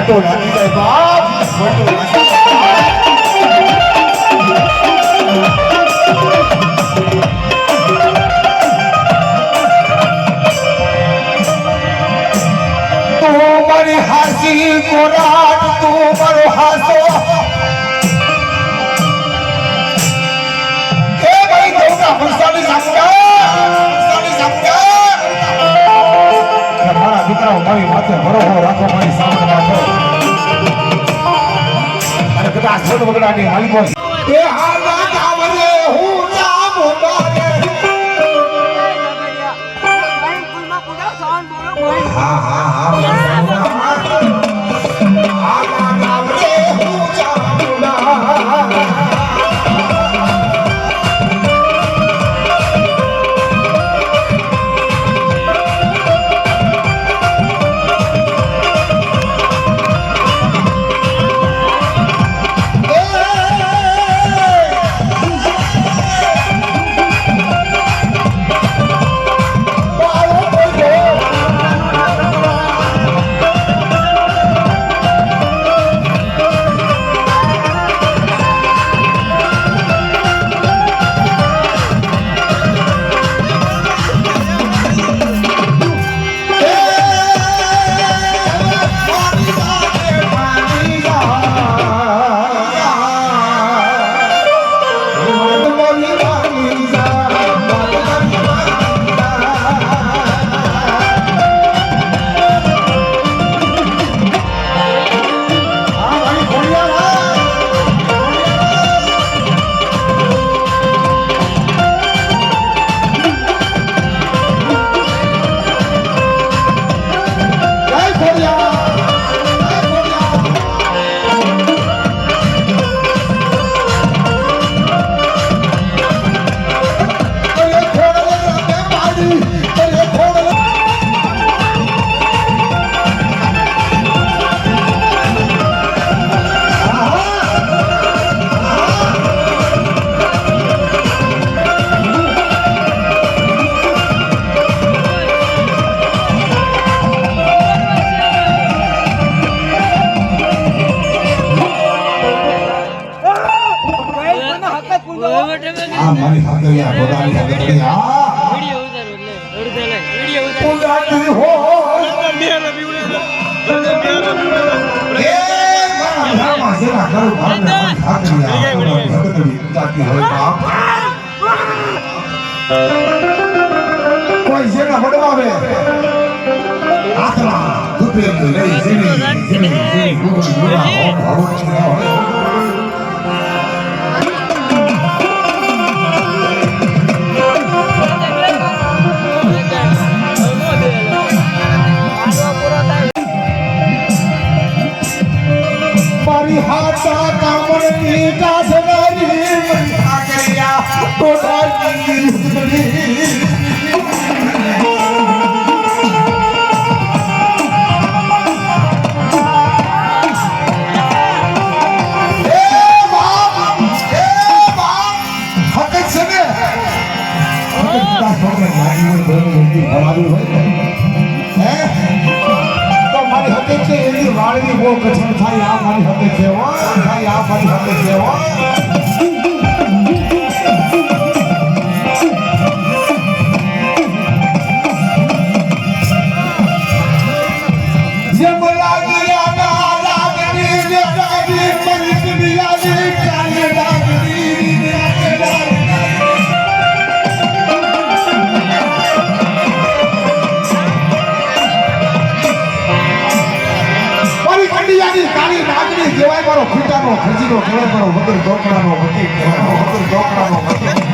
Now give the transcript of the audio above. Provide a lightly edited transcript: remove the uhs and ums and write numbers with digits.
ખોટો લાગી જાય બાપ, ખોટો લાગી જાય। તું મારી હાસી કોરાટ, તું મારો હાસો એ ભાઈ દઉંગા ભંસાલી સામુડા મારા દીકરાઓ મારી માથે ભરોસો રાખો, મારી સામે રાખો અને કદાચ છોડ વગડાની માલિકો એ હાલા ગાવરે હું ના મોબારે હા હા હા હાલા ગાવરે હું ચામુડા મારી હાથરિયા બોલાવી હાથરિયા વિડિયો ઉતાર લે વિડિયો ઉતાર ઉતારતી હો મેરા બીવડે એ મારા માસેરા કરું ભાગ હાથરિયા ઉતારતી હોય બાપ કોઈ જેના વડવાવે આખલા દુપે લઈ જીની ગુરુ हाथा कामनी कासनारी मंथा गया कोठारी वाली वो कठिन था यहाँ मारी होते थे वो था यहाँ मारी होते थे वो ये बोला गया ना लागनी ये लागनी मरित बिया ये काले लागनी કાલી નાગણી કહેવાય મારો ખીટાનો ખજીનો કહેવાય મારો વગર ડોકડાનો વકીલ કહેવાય વગર ડોકડાનો વકીલ